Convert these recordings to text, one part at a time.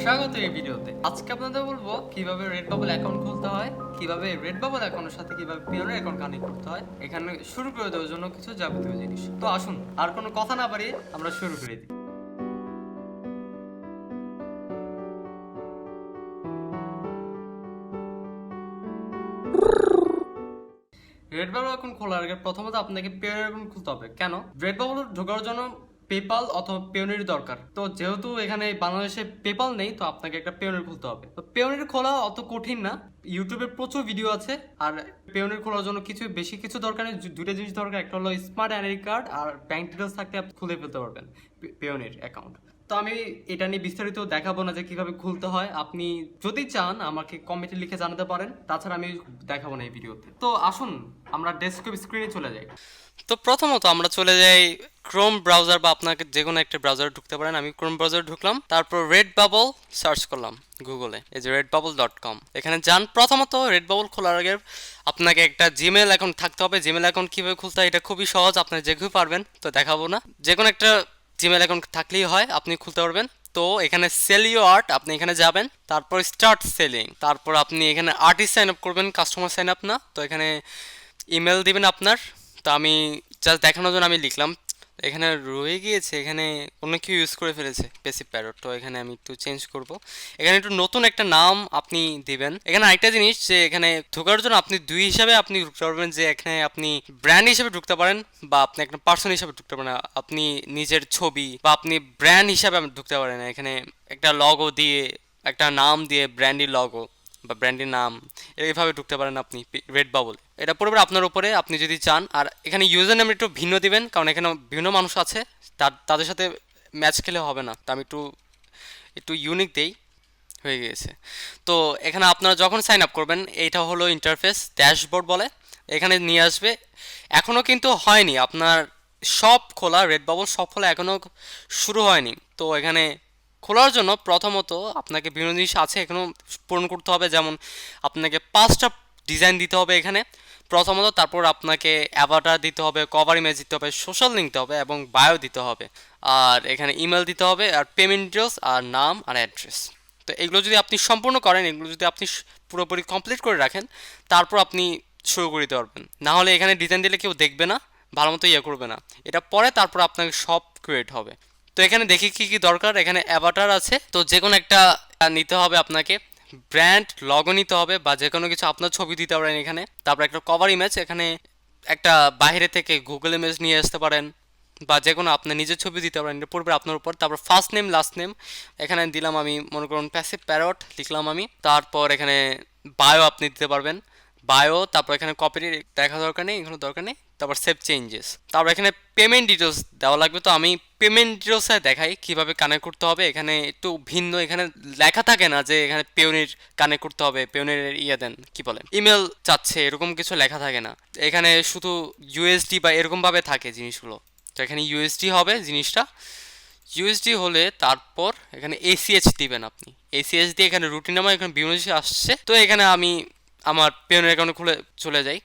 স্বাগত এই ভিডিওতে। আজকে আপনাদের বলবো কিভাবে রেডবাবল অ্যাকাউন্ট খুলতে হয়, কিভাবে রেডবাবল অ্যাকাউন্টের সাথে কিভাবে পিওনিয়ার অ্যাকাউন্ট কানেক্ট করতে হয়, এখানে শুরু করে দেওয়ার জন্য কিছু যাবতীয় জিনিস। তো আসুন আর কোনো কথা না বাড়িয়ে আমরা শুরু করে দিই। রেডবাবল অ্যাকাউন্ট খোলার আগে প্রথমত আপনাকে পিওনিয়ার অ্যাকাউন্ট খুলতে হবে। কেন? রেডবাবল ঢোকার জন্য পেপাল অথবা পেওনিয়ার দরকার। তো যেহেতু এখানে বাংলাদেশে পেপাল নেই, তো আপনাকে একটা পেওনিয়ার খুলতে হবে। তো পেওনিয়ার খোলা অত কঠিন না, ইউটিউবে প্রচুর ভিডিও আছে। আর পেওনিয়ার খোলার জন্য বেশি কিছু দরকার নেই, দুইটা জিনিস দরকার। একটা হলো স্মার্ট আইডি কার্ড আর ব্যাংক ডিটেলস থাকতে আপনি খুলে ফেলতে পারবেন পেওনিয়ার অ্যাকাউন্ট। তো আমি এটা নিয়ে বিস্তারিত দেখাবো না যে কিভাবে খুলতে হয়। আপনি যদি চান আমাকে কমেন্টে লিখে জানাতে পারেন, তাছাড়া আমি দেখাবো না এই ভিডিওতে। তো আসুন আমরা ডেস্কটপ স্ক্রিনে চলে যাই। তো প্রথমত আমরা চলে যাই ক্রোম ব্রাউজার, বা আপনাকে যে কোনো একটা ব্রাউজারে ঢুকতে পারেন। আমি ক্রোম ব্রাউজারে ঢুকলাম, তারপর রেডবাবল সার্চ করলাম গুগলে, এই যে redbubble.com। এখানে যান। প্রথমত রেডবাবল খোলার আগে আপনাকে একটা জিমেল অ্যাকাউন্ট থাকতে হবে। জিমেল অ্যাকাউন্ট কীভাবে খুলতে হয় এটা খুবই সহজ, আপনারা যে কেউ পারবেন, তো দেখাবো না। যে কোনো একটা জিমেল অ্যাকাউন্ট থাকলেই হয়, আপনি খুলতে পারবেন। তো এখানে সেল ইউ আর্ট, আপনি এখানে যাবেন, তারপর স্টার্ট সেলিং, তারপর আপনি এখানে আর্টিস্ট সাইন আপ করবেন, কাস্টমার সাইন আপ না। তো এখানে ইমেল দিবেন আপনার। তো আমি জাস্ট দেখানোর জন্য আমি লিখলাম, এখানে রয়ে গিয়েছে, এখানে অন্য কেউ ইউজ করে ফেলেছে বেসিক প্যারট। তো এখানে আমি একটু চেঞ্জ করব, এখানে একটু নতুন একটা নাম আপনি দিবেন। এখানে আরেকটা জিনিস যে এখানে ঢোকার জন্য আপনি দুই হিসাবে আপনি ঢুকতে পারবেন, যে এখানে আপনি ব্র্যান্ড হিসেবে ঢুকতে পারেন বা আপনি একটা পার্সন হিসাবে ঢুকতে পারেন। আপনি নিজের ছবি বা আপনি ব্র্যান্ড হিসাবে ঢুকতে পারেন। এখানে একটা লগো দিয়ে, একটা নাম দিয়ে, ব্র্যান্ডের লগো বা ব্র্যান্ডের নাম, এইভাবে ঢুকতে পারেন আপনি রেডবাবল। এটা পুরোপুরি আপনার উপরে, আপনি যদি চান। আর এখানে ইউজার নেম একটু ভিন্ন দিবেন, কারণ এখানে বিভিন্ন মানুষ আছে, তাদের সাথে ম্যাচ খেলে হবে না। তো আমি একটু একটু ইউনিক দেই, হয়ে গিয়েছে। তো এখানে আপনারা যখন সাইন আপ করবেন, এইটা হলো ইন্টারফেস, ড্যাশবোর্ড বলে, এখানে নিয়ে আসবে। এখনও কিন্তু হয়নি আপনার সব খোলা, রেডবাবল সব খোলা এখনও শুরু হয়নি। তো এখানে খোলার জন্য প্রথমত আপনাকে বিভিন্ন জিনিস আছে এখনও পূরণ করতে হবে। যেমন আপনাকে 5টা ডিজাইন দিতে হবে এখানে প্রথমত, তারপর আপনাকে অ্যাভাটার দিতে হবে, কভার ইমেজ দিতে হবে, সোশ্যাল লিঙ্ক দিতে হবে এবং বায়ো দিতে হবে। আর এখানে ইমেল দিতে হবে, আর পেমেন্ট ডিটেলস, আর নাম আর অ্যাড্রেস। তো এগুলো যদি আপনি সম্পূর্ণ করেন, এগুলো যদি আপনি পুরোপুরি কমপ্লিট করে রাখেন, তারপর আপনি শুরু করে দিতে পারবেন। না হলে এখানে ডিজাইন দিলে কেউ দেখবে না, ভালো মতো ইয়ে করবে না। এটা পরে তারপর আপনাকে সব ক্রিয়েট হবে। তো এখানে দেখি কি কি দরকার। এখানে অ্যাভাটার আছে, তো যে কোনো একটা নিতে হবে আপনাকে। ব্র্যান্ড লগো নিতে হবে, বা যে কোনো কিছু আপনার ছবি দিতে পারেন এখানে। তারপর একটা কভার ইমেজ, এখানে একটা বাইরে থেকে গুগল ইমেজ নিয়ে আসতে পারেন, বা যে কোনো আপনার নিজের ছবি দিতে পারেন, এটা পড়বে আপনার উপর। তারপর ফার্স্ট নেম লাস্ট নেম এখানে দিলাম আমি, মনে করুন প্যাসিভ প্যারট লিখলাম আমি। তারপর এখানে বায়ো আপনি দিতে পারবেন, বায়ো। তারপর এখানে কপি দেখা দরকার নেই, এগুলো দরকার নেই। তারপর সেভ চেঞ্জেস, তারপর এখানে পেমেন্ট ডিটেলস দেওয়া লাগবে। তো আমি পেমেন্ট ডিটেলসে দেখাই কিভাবে কানেক্ট করতে হবে। এখানে একটু ভিন্ন, এখানে লেখা থাকে না যে এখানে পেওনির কানেক্ট করতে হবে, পেওনির ইয়ে দেন কি বলে ইমেল চাচ্ছে, এরকম কিছু লেখা থাকে না। এখানে শুধু ইউএসডি বা এরকমভাবে থাকে জিনিসগুলো। তো এখানে ইউএসডি হবে জিনিসটা, ইউএসডি হলে তারপর এখানে এসিএইচ দিবেন আপনি। এসিএইচ দিয়ে এখানে রুটিন নামে এখানে বিভিন্ন জিনিস আসছে। তো এখানে আমি আমার পেওনিয়ার অ্যাকাউন্টে খুলে চলে যাই।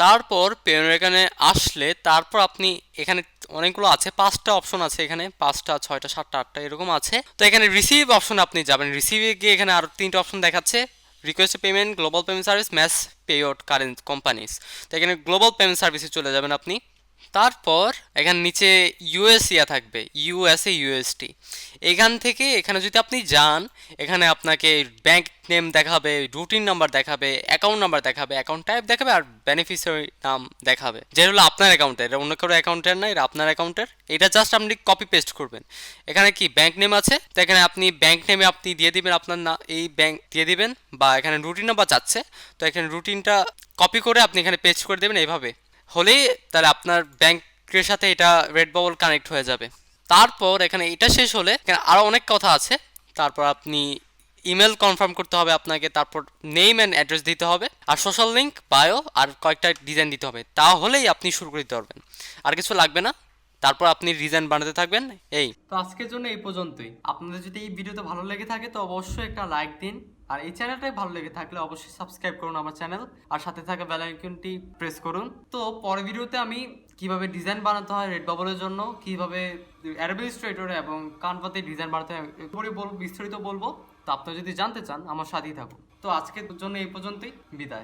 তারপর পেওনিয়ার অ্যাকাউন্টে আসলে তারপর আপনি এখানে অনেকগুলো আছে, 5টা অপশন আছে এখানে, 5টা 6টা 7টা 8টা এরকম আছে। তো এখানে রিসিভ অপশনে আপনি যাবেন। রিসিভে গিয়ে এখানে আরও 3টা অপশন দেখাচ্ছে, request payment, global payment service, mass payout current companies. তো এখানে গ্লোবাল পেমেন্ট সার্ভিসে চলে যাবেন আপনি। তারপর এখানে নিচে ইউএস ইয়া থাকবে, ইউএসএ ইউএসটি। এখান থেকে এখানে যদি আপনি যান, এখানে আপনাকে ব্যাংক নেম দেখাবে, রুটিন নাম্বার দেখাবে, অ্যাকাউন্ট নাম্বার দেখাবে, অ্যাকাউন্ট টাইপ দেখাবে, আর বেনিফিশিয়ারি নাম দেখাবে, যেটা হলো আপনার অ্যাকাউন্টের, এটা অন্য কারো অ্যাকাউন্টের না, এটা আপনার অ্যাকাউন্টের। এটা জাস্ট আপনি কপি পেস্ট করবেন। এখানে কি ব্যাংক নেম আছে, তো এখানে আপনি ব্যাংক নেমে আপনি দিয়ে দিবেন আপনার না, এই ব্যাংক দিয়ে দিবেন। বা এখানে রুটিন নাম্বার যাচ্ছে, তো এখানে রুটিনটা কপি করে আপনি এখানে পেস্ট করে দেবেন। এইভাবে হলেই তাহলে আপনার ব্যাংকের সাথে এটা রেডবাবল কানেক্ট হয়ে যাবে। তারপর এখানে এটা শেষ হলে এখানে আরও অনেক কথা আছে। তারপর আপনি ইমেল কনফার্ম করতে হবে আপনাকে, তারপর নেম অ্যান্ড অ্যাড্রেস দিতে হবে, আর সোশ্যাল লিঙ্ক, বায়ো, আর কয়েকটা ডিজাইন দিতে হবে। তাহলেই আপনি শুরু করে দিতে পারবেন, আর কিছু লাগবে না। তারপর আপনি ডিজাইন বানাতে থাকবেন। এই তো আজকের জন্য এই পর্যন্তই। আপনাদের যদি এই ভিডিওতে ভালো লেগে থাকে তো অবশ্যই একটা লাইক দিন, আর এই চ্যানেলটাই ভালো লেগে থাকলে অবশ্যই সাবস্ক্রাইব করুন আমার চ্যানেল, আর সাথে থাকা বেল আইকনটি প্রেস করুন। তো পরের ভিডিওতে আমি কিভাবে ডিজাইন বানাতে হয় রেডবাবলের জন্য, কিভাবে অ্যাডমিনিস্ট্রেটর এবং কানভাতে ডিজাইন বানাতে হয় বিস্তারিত বলবো। তো আপনি যদি জানতে চান আমার সাথেই থাকুন। তো আজকের জন্য এই পর্যন্তই, বিদায়।